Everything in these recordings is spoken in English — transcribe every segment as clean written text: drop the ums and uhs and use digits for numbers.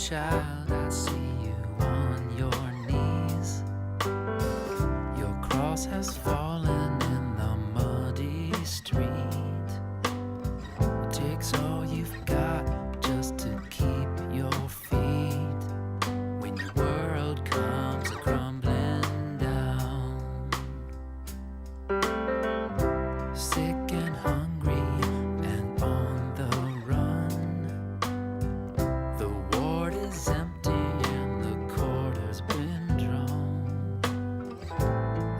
child, I see you on your knees. Your cross has fallen in the muddy street. It takes all you've got just to keep your feet when your world comes crumbling down. Sick and hungry and on the run. The ward is empty and the quarter's been drawn.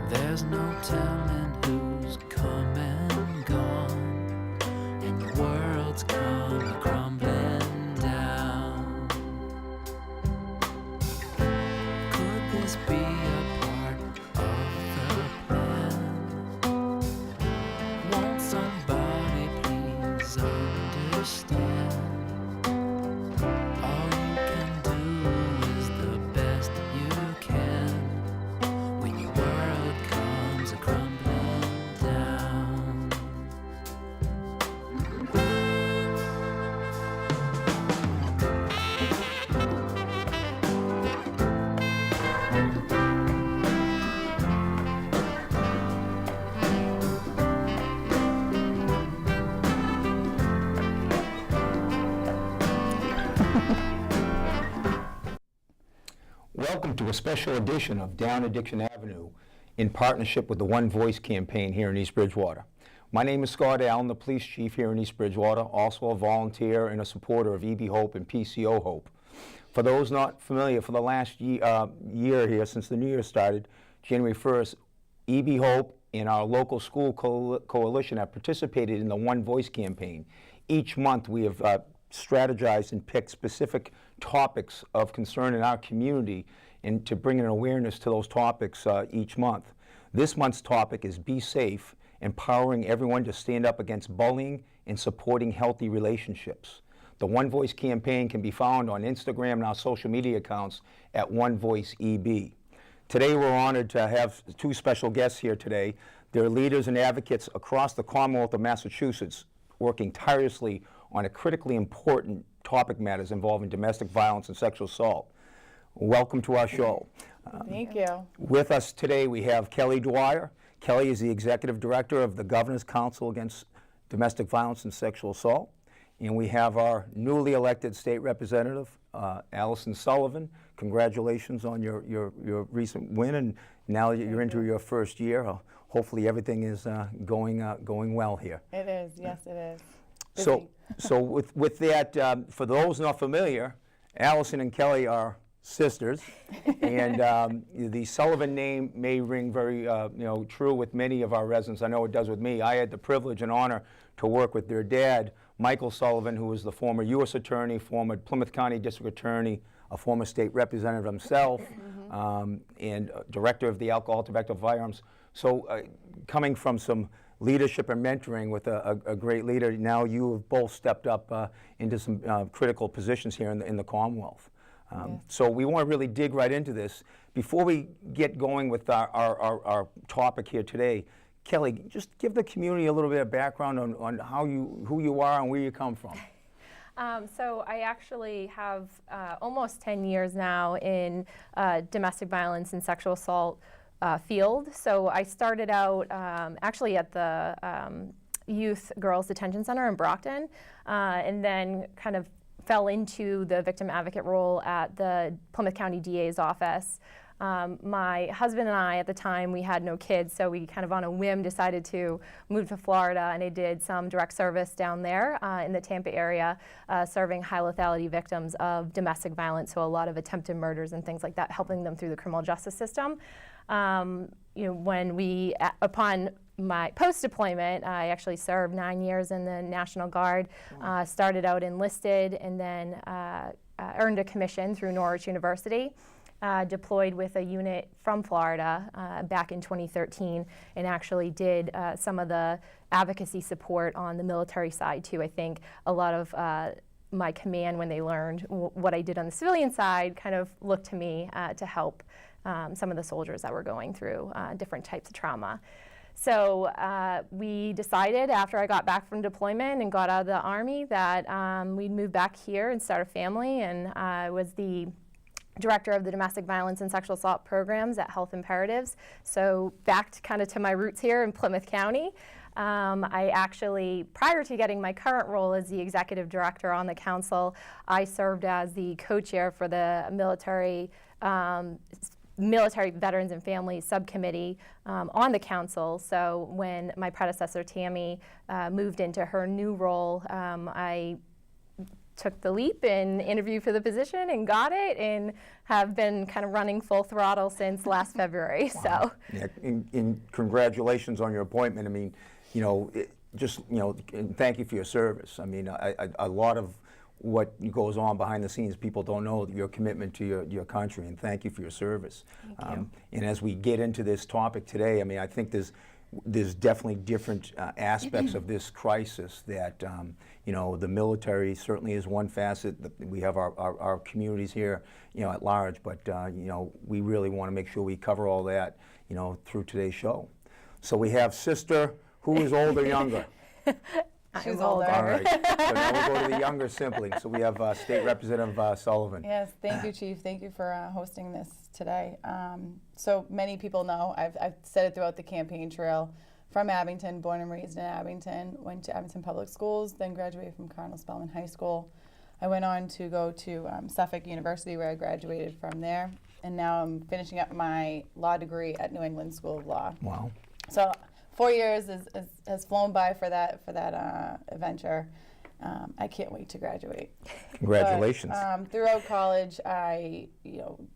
There's no telling who's come and gone, and your world's come crumbling down. Could this be a part of the plan? Won't somebody please understand? All you can do is the best you can when your world comes crumbling down. Welcome to a special edition of Down Addiction Avenue in partnership with the One Voice campaign here in East Bridgewater. My name is Scott Allen, the police chief here in East Bridgewater, also a volunteer and a supporter of EB Hope and PCO Hope. For those not familiar, for the last year here, since the new year started, January 1st, EB Hope and our local school coalition have participated in the One Voice campaign. Each month we have strategized and picked specific topics of concern in our community and to bring an awareness to those topics each month. This month's topic is Be Safe, empowering everyone to stand up against bullying and supporting healthy relationships. The One Voice campaign can be found on Instagram and our social media accounts at One Voice EB. Today we're honored to have two special guests here today. They're leaders and advocates across the Commonwealth of Massachusetts working tirelessly on a critically important topic matters involving domestic violence and sexual assault. Welcome to our show. Thank you. With us today we have Kelly Dwyer. Kelly is the Executive Director of the Governor's Council Against Domestic Violence and Sexual Assault. And we have our newly elected state representative, Alyson Sullivan. Congratulations on your recent win, and now that you're into your first year, hopefully everything is going well here. It is, yes it is. So with that, for those not familiar, Alyson and Kelly are sisters, and the Sullivan name may ring very true with many of our residents. I know it does with me. I had the privilege and honor to work with their dad, Michael Sullivan, who was the former U.S. Attorney, former Plymouth County District Attorney, a former state representative himself, and director of the Alcohol, Tobacco, Firearms. So coming from some leadership and mentoring with a great leader, now you have both stepped up into some critical positions here in the Commonwealth. Yes. So we want to really dig right into this. Before we get going with our topic here today, Kelly, just give the community a little bit of background on who you are and where you come from. So I actually have almost 10 years now in domestic violence and sexual assault field. So I started out actually at the Youth Girls Detention Center in Brockton, and then kind of fell into the victim advocate role at the Plymouth County DA's office. My husband and I, at the time, we had no kids, so we kind of on a whim decided to move to Florida, and I did some direct service down there in the Tampa area, serving high lethality victims of domestic violence, so a lot of attempted murders and things like that, helping them through the criminal justice system. When we, upon my post-deployment, I actually served 9 years in the National Guard, started out enlisted, and then earned a commission through Norwich University. Deployed with a unit from Florida back in 2013, and actually did some of the advocacy support on the military side too. I think a lot of my command, when they learned what I did on the civilian side, kind of looked to me to help some of the soldiers that were going through different types of trauma. So we decided after I got back from deployment and got out of the Army that we'd move back here and start a family, and I was the director of the domestic violence and sexual assault programs at Health Imperatives. So back kind of to my roots here in Plymouth County. I actually, prior to getting my current role as the executive director on the council, I served as the co-chair for the military Veterans and Families Subcommittee on the council. So when my predecessor Tammy moved into her new role, I took the leap and interviewed for the position and got it, and have been kind of running full throttle since last February. Wow. So, Yeah, and congratulations on your appointment. I mean, and thank you for your service. I mean, a lot of what goes on behind the scenes, people don't know your commitment to your country, and thank you for your service. Thank you. And as we get into this topic today, I mean, I think there's definitely different aspects of this crisis that, the military certainly is one facet. We have our communities here, at large, but, we really want to make sure we cover all that, through today's show. So we have Sister, who is older, younger? She's I'm older. All right, so now we'll go to the younger sibling. So we have State Representative Sullivan. Yes, thank you, Chief. Thank you for hosting this today. So many people know, I've said it throughout the campaign trail, from Abington, born and raised in Abington, went to Abington Public Schools, then graduated from Cardinal Spellman High School. I went on to go to Suffolk University, where I graduated from there, and now I'm finishing up my law degree at New England School of Law. Wow. So 4 years has flown by for that adventure. I can't wait to graduate. Congratulations. But, throughout college, I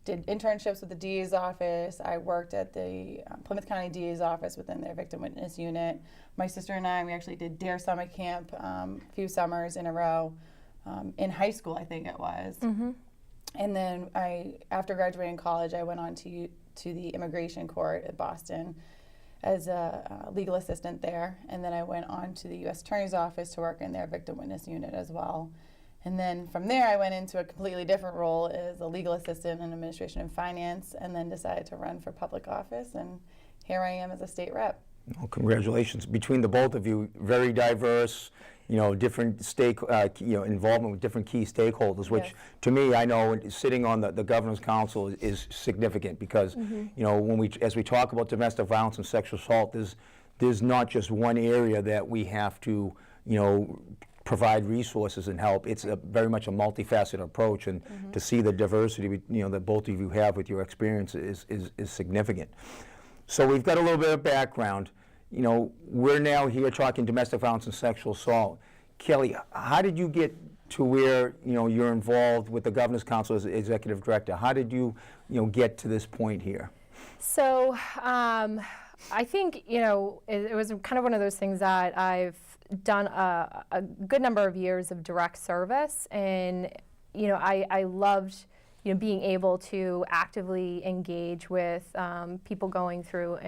did internships with the DA's office. I worked at the Plymouth County DA's office within their victim witness unit. My sister and I, we actually did DARE summer camp a few summers in a row in high school, I think it was. Mm-hmm. And then after graduating college, I went on to the immigration court at Boston as a legal assistant there, and then I went on to the U.S. Attorney's Office to work in their victim witness unit as well. And then from there, I went into a completely different role as a legal assistant in administration and finance, and then decided to run for public office, and here I am as a state rep. Well, congratulations. Between the both of you, very diverse, different involvement with different key stakeholders, which Yes. to me, I know sitting on the Governor's Council is significant because, as we talk about domestic violence and sexual assault, there's not just one area that we have to, provide resources and help. It's very much a multifaceted approach, and to see the diversity, that both of you have with your experience is significant. So we've got a little bit of background. We're now here talking domestic violence and sexual assault. Kelly, how did you get to where, you're involved with the Governor's Council as executive director? How did you, get to this point here? So I think, it was kind of one of those things that I've done a good number of years of direct service, and, I loved being able to actively engage with people going through,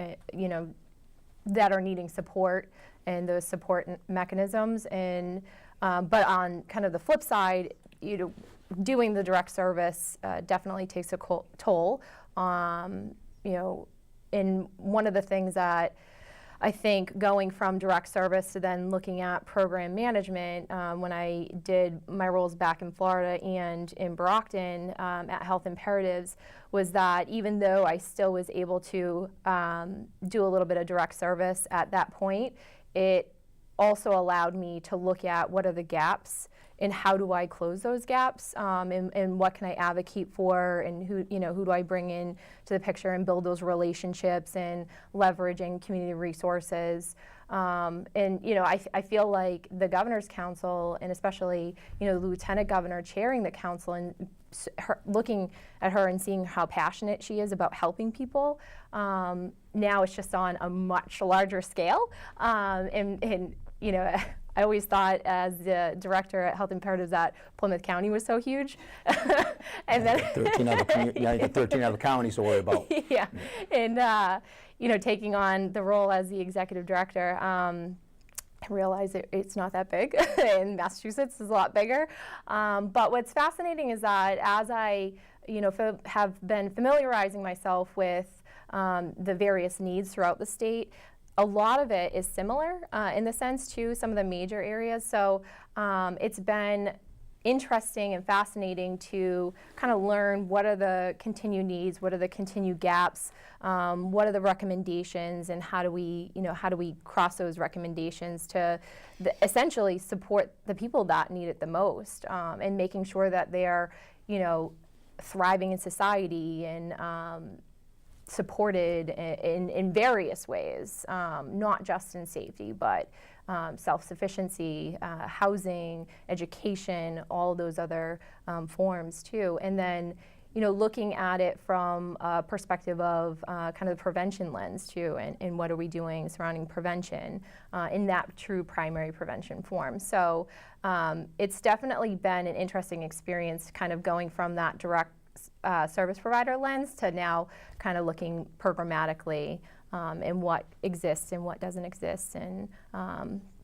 that are needing support and those support mechanisms. And but on kind of the flip side, doing the direct service definitely takes a toll. And one of the things that I think going from direct service to then looking at program management, when I did my roles back in Florida and in Brockton at Health Imperatives, was that even though I still was able to do a little bit of direct service at that point, it also allowed me to look at what are the gaps and how do I close those gaps, and what can I advocate for, and who do I bring in to the picture and build those relationships and leveraging community resources. And I feel like the Governor's Council, and especially the Lieutenant Governor chairing the council, and looking at her and seeing how passionate she is about helping people. Now it's just on a much larger scale, and I always thought as the director at Health Imperatives that Plymouth County was so huge. And then 13 other counties to worry about. Yeah, and taking on the role as the executive director, I realize it's not that big, and Massachusetts is a lot bigger. But what's fascinating is that as I have been familiarizing myself with the various needs throughout the state, a lot of it is similar in the sense to some of the major areas. So it's been interesting and fascinating to kind of learn what are the continued needs, what are the continued gaps, what are the recommendations, and how do we cross those recommendations to essentially support the people that need it the most, and making sure that they are, thriving in society and supported in various ways, not just in safety, but self-sufficiency, housing, education, all those other forms too. And then, looking at it from a perspective of kind of the prevention lens too, and what are we doing surrounding prevention in that true primary prevention form. So it's definitely been an interesting experience kind of going from that direct service provider lens to now kind of looking programmatically and what exists and what doesn't exist, and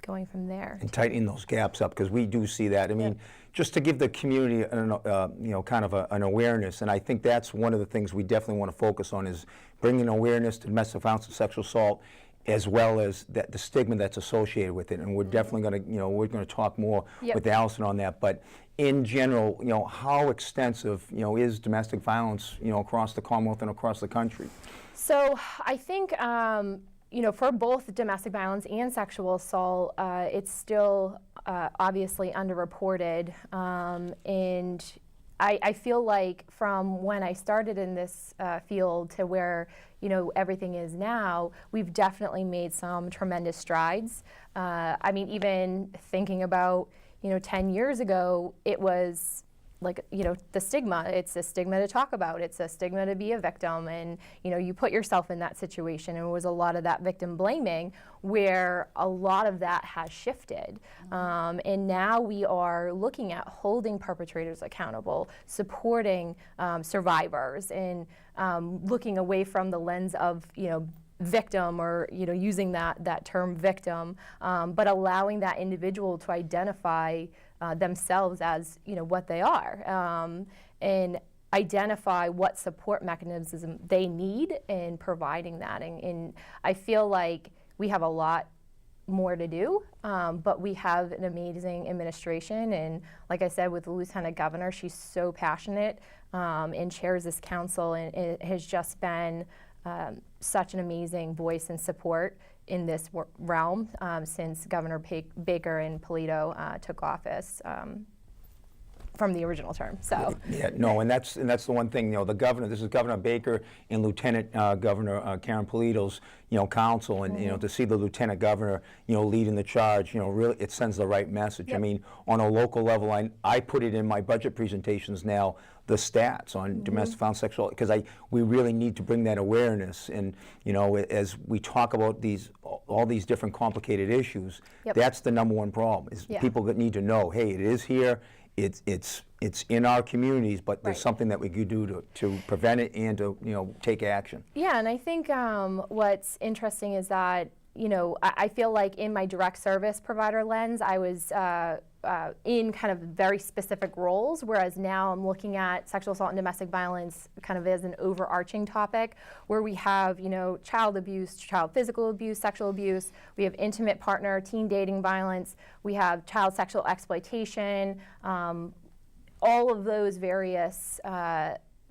going from there. And tightening those gaps up, because we do see that. I mean, just to give the community, kind of an awareness, and I think that's one of the things we definitely want to focus on, is bringing awareness to domestic violence and sexual assault, as well as the stigma that's associated with it. And we're definitely going to, we're going to talk more with Alyson on that. But in general, how extensive, is domestic violence, across the Commonwealth and across the country? So I think, for both domestic violence and sexual assault, it's still obviously underreported. And I feel like from when I started in this field to where everything is now, we've definitely made some tremendous strides. I mean, even thinking about 10 years ago, it was like, the stigma. It's a stigma to talk about. It's a stigma to be a victim. And, you put yourself in that situation. And it was a lot of that victim blaming, where a lot of that has shifted. And now we are looking at holding perpetrators accountable, supporting survivors, and looking away from the lens of, victim, or using that term victim, but allowing that individual to identify themselves as what they are, and identify what support mechanisms they need, and providing that. And I feel like we have a lot more to do, but we have an amazing administration, and like I said, with the Lieutenant Governor, she's so passionate and chairs this council, and it has just been such an amazing voice and support in this realm since Governor Baker and Pt1of2 took office from the original term. So and that's the one thing. The governor. This is Governor Baker and Lieutenant Governor Karen Polito's council, and to see the Lieutenant Governor leading the charge, really it sends the right message. I mean, on a local level, I put it in my budget presentations now, the stats on domestic violence, sexual, because we really need to bring that awareness. And as we talk about all these different complicated issues, that's the number one problem, is people that need to know, hey, it is here, it's in our communities, but there's something that we could do to prevent it and to take action. Yeah, and I think what's interesting is that I feel like in my direct service provider lens, I was in kind of very specific roles, whereas now I'm looking at sexual assault and domestic violence kind of as an overarching topic, where we have, child abuse, child physical abuse, sexual abuse, we have intimate partner, teen dating violence, we have child sexual exploitation, all of those various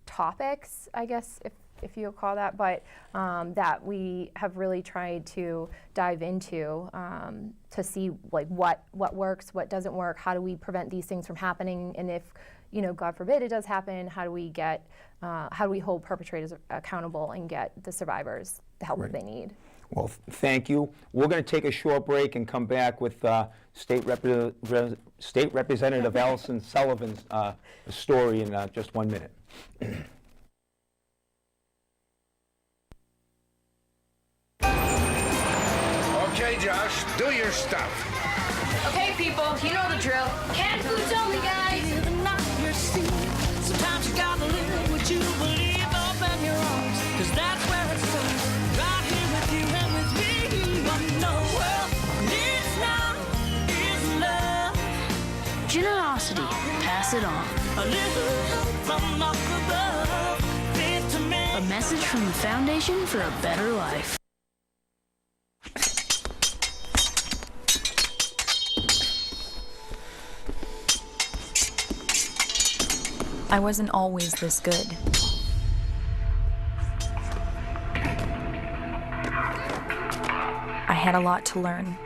topics, I guess, if you call that, but that we have really tried to dive into to see like what works, what doesn't work, how do we prevent these things from happening, and if God forbid it does happen, how do we hold perpetrators accountable and get the survivors the help that they need. Well, thank you. We're going to take a short break and come back with State Representative Alyson Sullivan's story in just 1 minute. Okay, Josh, do your stuff. Okay, people, you know the drill. Canned foods only, guys. Sometimes you gotta live what you believe up in your arms, 'cause that's where it starts. Right here with you and with me. What the world needs now is love. Generosity, pass it on. A little help from up above. Faith to me. A message from the Foundation for a Better Life. I wasn't always this good. I had a lot to learn.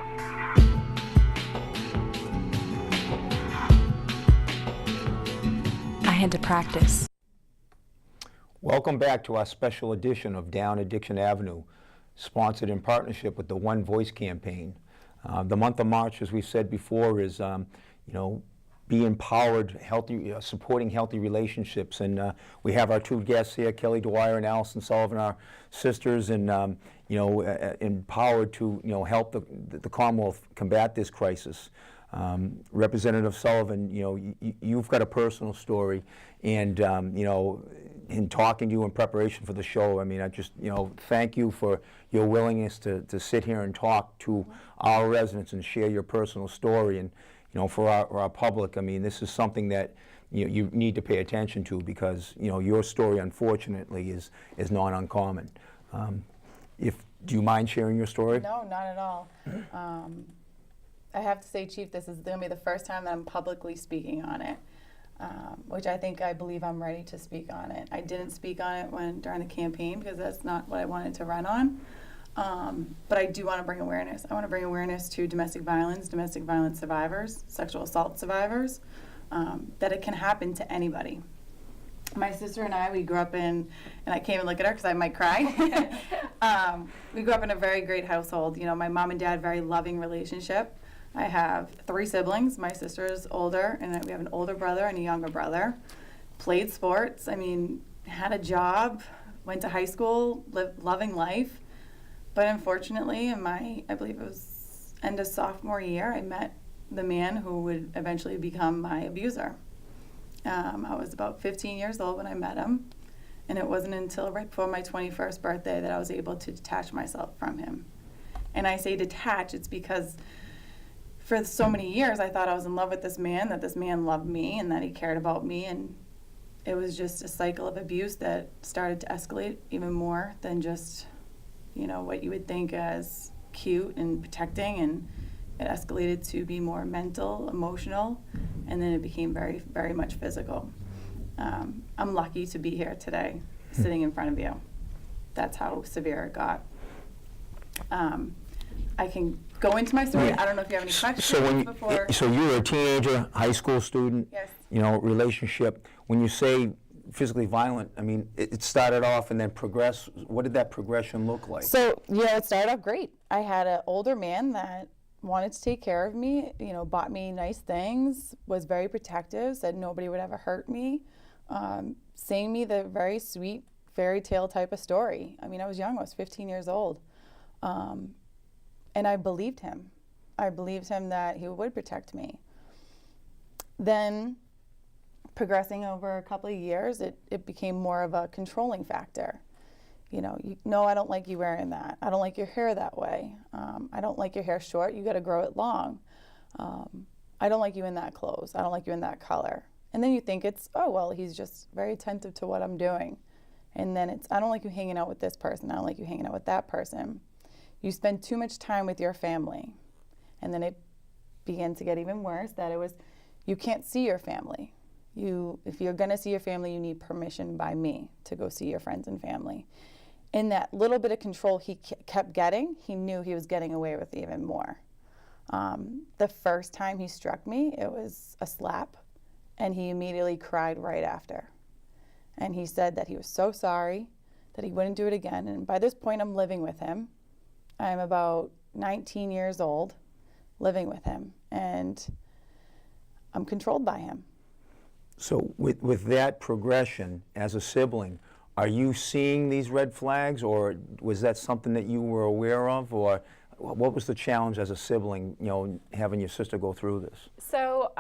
I had to practice. Welcome back to our special edition of Down Addiction Avenue, sponsored in partnership with the One Voice campaign. The month of March, as we've said before, is be empowered, healthy, supporting healthy relationships. And we have our two guests here, Kelly Dwyer and Alyson Sullivan, our sisters, and empowered to help the Commonwealth combat this crisis. Representative Sullivan, you've got a personal story, and in talking to you in preparation for the show, I mean, I just thank you for your willingness to sit here and talk to our residents and share your personal story. And for our public, I mean, this is something that you need to pay attention to, because your story, unfortunately, is not uncommon. Do you mind sharing your story? No, not at all. I have to say, Chief, this is going to be the first time that I'm publicly speaking on it, which I believe I'm ready to speak on it. I didn't speak on it during the campaign because that's not what I wanted to run on. But I do want to bring awareness. I want to bring awareness to domestic violence survivors, sexual assault survivors, that it can happen to anybody. My sister and I, we grew up in, and I can't even look at her because I might cry. We grew up in a very great household. My mom and dad, very loving relationship. I have 3 siblings. My sister is older, and we have an older brother and a younger brother. Played sports. I mean, had a job, went to high school, lived loving life. But unfortunately, in I believe it was end of sophomore year, I met the man who would eventually become my abuser. I was about 15 years old when I met him, and it wasn't until right before my 21st birthday that I was able to detach myself from him. And I say detach, it's because for so many years I thought I was in love with this man, that this man loved me, and that he cared about me, and it was just a cycle of abuse that started to escalate even more than just what you would think as cute and protecting, and it escalated to be more mental, emotional, and then it became very, very much physical. I'm lucky to be here today, sitting in front of you. That's how severe it got. I can go into my story. I don't know if you have any questions before. So you were a teenager, high school student, Yes. Relationship. When you say physically violent, I mean, it started off and then progressed. What did that progression look like? So, it started off great. I had an older man that wanted to take care of me, bought me nice things, was very protective, said nobody would ever hurt me, sang me the very sweet fairy tale type of story. I mean, I was young, I was 15 years old. And I believed him. I believed him that he would protect me. Then, progressing over a couple of years, it became more of a controlling factor. No, I don't like you wearing that. I don't like your hair that way. I don't like your hair short. You got to grow it long. I don't like you in that clothes. I don't like you in that color. And then you think it's, oh, well, he's just very attentive to what I'm doing. And then it's, I don't like you hanging out with this person. I don't like you hanging out with that person. You spend too much time with your family. And then it began to get even worse, that it was, you can't see your family. If you're going to see your family, you need permission by me to go see your friends and family. In that little bit of control he kept getting, he knew he was getting away with even more. The first time he struck me, it was a slap, and he immediately cried right after. And he said that he was so sorry, that he wouldn't do it again. And by this point, I'm living with him. I'm about 19 years old, living with him, and I'm controlled by him. So with that progression as a sibling, are you seeing these red flags, or was that something that you were aware of, or what was the challenge as a sibling, having your sister go through this? So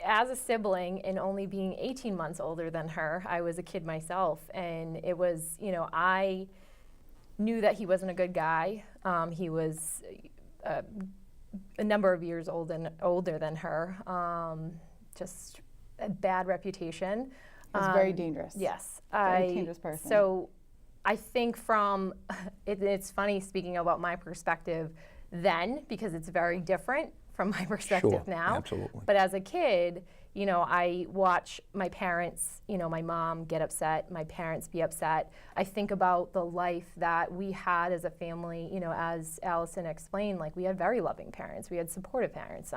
as a sibling and only being 18 months older than her, I was a kid myself, and it was, I knew that he wasn't a good guy. He was a number of years older than her, just a bad reputation. He's very dangerous. Yes. Very dangerous person. So I think it's funny speaking about my perspective then, because it's very different from my perspective Sure, now. absolutely. But as a kid, you know, I watch my parents, you know, my mom get upset, my parents be upset. I think about the life that we had as a family, you know, as Alyson explained, like we had very loving parents, we had supportive parents.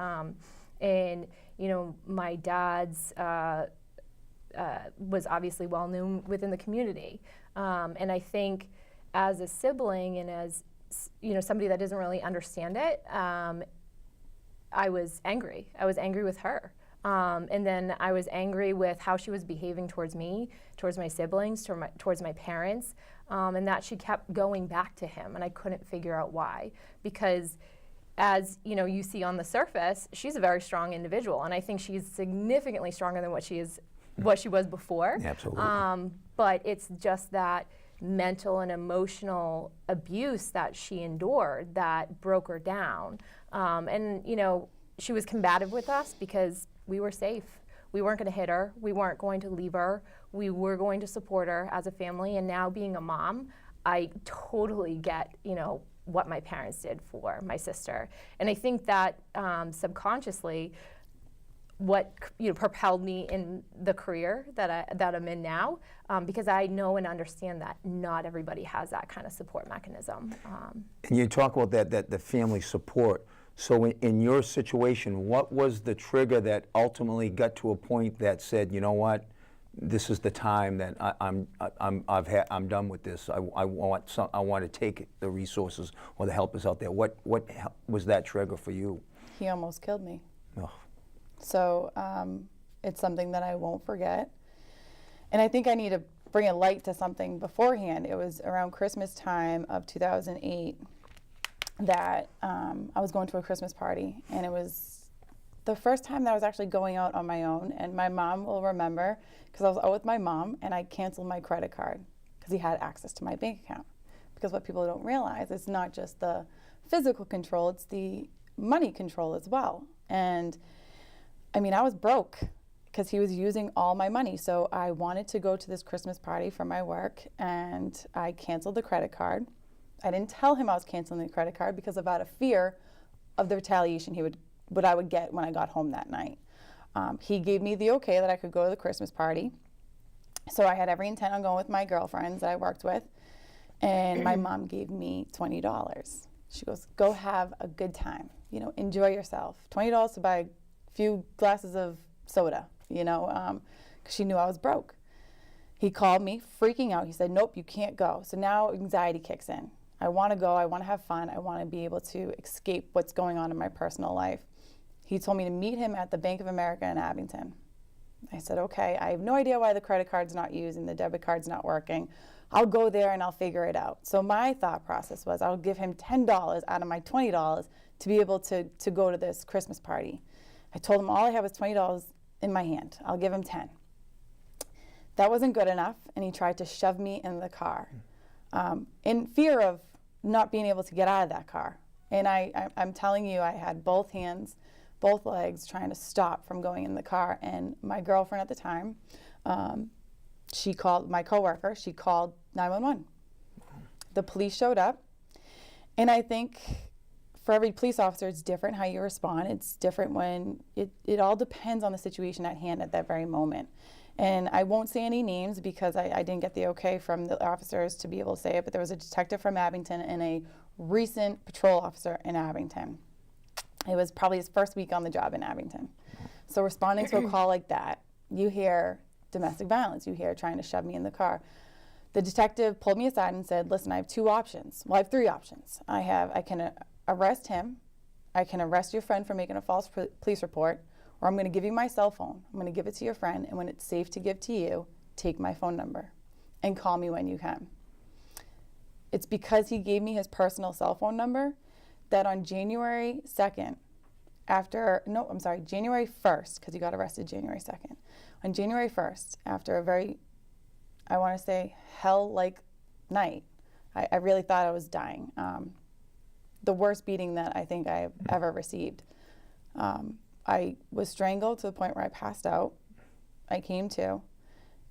And, you know, my dad's was obviously well known within the community. And I think as a sibling and as, you know, somebody that doesn't really understand it, I was angry. I was angry with her. And then I was angry with how she was behaving towards me, towards my siblings, towards my parents, and that she kept going back to him, and I couldn't figure out why. Because as you know, you see on the surface, she's a very strong individual, and I think she's significantly stronger than what she was before. Absolutely. But it's just that mental and emotional abuse that she endured that broke her down. And you know, she was combative with us because we were safe. We weren't going to hit her. We weren't going to leave her. We were going to support her as a family. And now being a mom, I totally get, you know, what my parents did for my sister. And I think that subconsciously, what, you know, propelled me in the career that I'm in now, because I know and understand that not everybody has that kind of support mechanism. And you talk about that the family support. So in your situation, what was the trigger that ultimately got to a point that said, you know what, this is the time that I'm done with this. I want to take the resources or the help is out there. What was that trigger for you? He almost killed me. Oh. So it's something that I won't forget. And I think I need to bring a light to something beforehand. It was around Christmas time of 2008 that I was going to a Christmas party, and it was the first time that I was actually going out on my own. And my mom will remember, because I was out with my mom and I canceled my credit card because he had access to my bank account. Because what people don't realize, it's not just the physical control, it's the money control as well. And I mean, I was broke because he was using all my money. So I wanted to go to this Christmas party for my work, and I canceled the credit card. I didn't tell him I was canceling the credit card because of out of fear of the retaliation what I would get when I got home that night. He gave me the okay that I could go to the Christmas party. So I had every intent on going with my girlfriends that I worked with, and my mom gave me $20. She goes, go have a good time, you know, enjoy yourself. $20 to buy a few glasses of soda, you know, because she knew I was broke. He called me freaking out. He said, nope, you can't go. So now anxiety kicks in. I want to go, I want to have fun, I want to be able to escape what's going on in my personal life. He told me to meet him at the Bank of America in Abington. I said, okay, I have no idea why the credit card's not used and the debit card's not working. I'll go there and I'll figure it out. So my thought process was I'll give him $10 out of my $20 to be able to go to this Christmas party. I told him all I have is $20 in my hand. I'll give him 10. That wasn't good enough, and he tried to shove me in the car in fear of not being able to get out of that car. And I'm telling you, I had both hands, both legs trying to stop from going in the car. And my girlfriend at the time, she called my coworker, she called 911. The police showed up, and I think for every police officer, it's different how you respond. It's different when it all depends on the situation at hand at that very moment. And I won't say any names because I didn't get the okay from the officers to be able to say it, but there was a detective from Abington and a recent patrol officer in Abington. It was probably his first week on the job in Abington. So responding to a call like that, you hear domestic violence, you hear trying to shove me in the car. The detective pulled me aside and said, listen, I have two options. Well, I have three options. I can arrest him, I can arrest your friend for making a false police report, or I'm going to give you my cell phone. I'm going to give it to your friend, and when it's safe to give to you, take my phone number and call me when you can. It's because he gave me his personal cell phone number that on January 2nd, January 1st, because he got arrested January 2nd. On January 1st, after a very, I want to say, hell-like night, I really thought I was dying. The worst beating that I think I've ever received. I was strangled to the point where I passed out. I came to,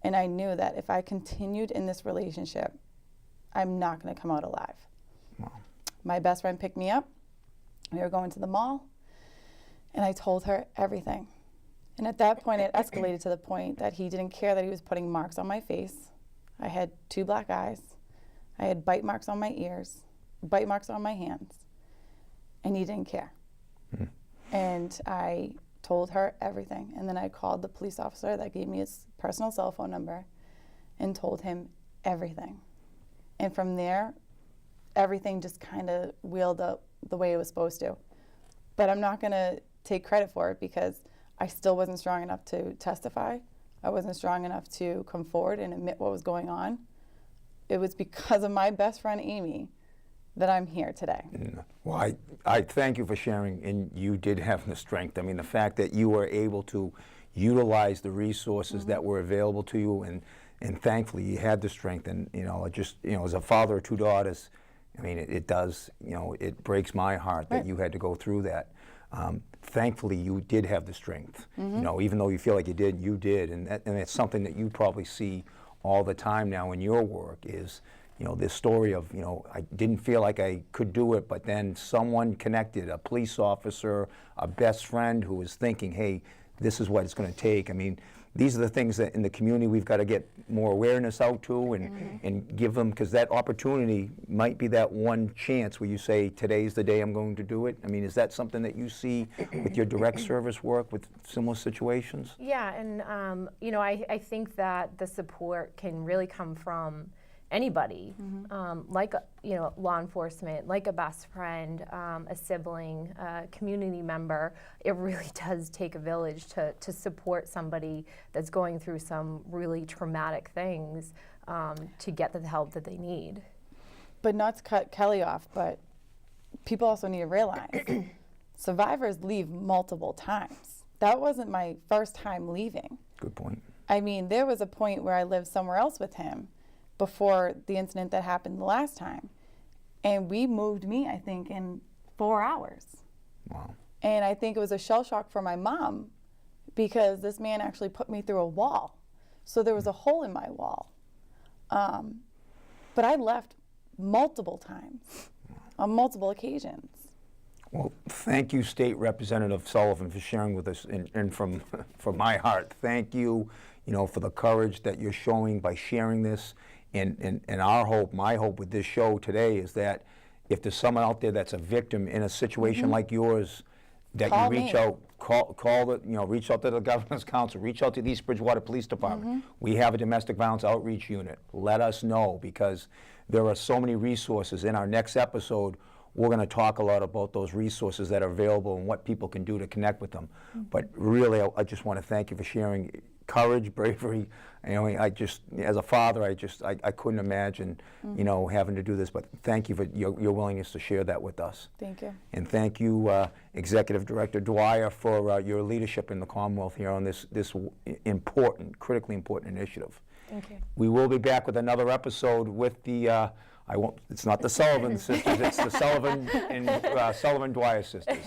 and I knew that if I continued in this relationship, I'm not going to come out alive. Wow. My best friend picked me up. We were going to the mall, and I told her everything. And at that point, it escalated to the point that he didn't care that he was putting marks on my face. I had 2 black eyes. I had bite marks on my ears, bite marks on my hands, and he didn't care. And I told her everything. And then I called the police officer that gave me his personal cell phone number and told him everything. And from there, everything just kind of wheeled up the way it was supposed to. But I'm not going to take credit for it because I still wasn't strong enough to testify. I wasn't strong enough to come forward and admit what was going on. It was because of my best friend, Amy, that I'm here today. Well, I thank you for sharing, and you did have the strength. I mean, the fact that you were able to utilize the resources that were available to you, and thankfully you had the strength. And as a father of 2 daughters, I mean, it does, it breaks my heart that you had to go through that. Thankfully, you did have the strength. Even though you feel like you did, and it's something that you probably see all the time now in your work is, this story of, I didn't feel like I could do it, but then someone connected, a police officer, a best friend who was thinking, hey, this is what it's going to take. I mean, these are the things that in the community we've got to get more awareness out to and give them, because that opportunity might be that one chance where you say, today's the day I'm going to do it. I mean, is that something that you see with your direct service work with similar situations? Yeah, and I think that the support can really come from anybody, like law enforcement, like a best friend, a sibling, a community member. It really does take a village to support somebody that's going through some really traumatic things to get the help that they need. But not to cut Kelly off, but people also need to realize survivors leave multiple times. That wasn't my first time leaving. Good point. I mean, there was a point where I lived somewhere else with him before the incident that happened the last time. And we moved me, I think, in 4 hours. Wow. And I think it was a shell shock for my mom because this man actually put me through a wall. So there was a hole in my wall. But I left multiple times, on multiple occasions. Well, thank you, State Representative Sullivan, for sharing with us, and from my heart, thank you, for the courage that you're showing by sharing this. And our hope, my hope with this show today is that if there's someone out there that's a victim in a situation like yours, that Call you reach me. out, reach out to the Governor's Council, reach out to the East Bridgewater Police Department. We have a domestic violence outreach unit. Let us know, because there are so many resources. In our next episode, we're going to talk a lot about those resources that are available and what people can do to connect with them. But really, I just want to thank you for sharing courage, bravery. I just, as a father, I couldn't imagine, having to do this. But thank you for your willingness to share that with us. Thank you. And thank you, Executive Director Dwyer, for your leadership in the Commonwealth here on this important, critically important initiative. Thank you. We will be back with another episode with the, it's not the Sullivan sisters, it's the Sullivan and Sullivan Dwyer sisters.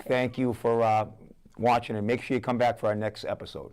Thank you for watching, and make sure you come back for our next episode.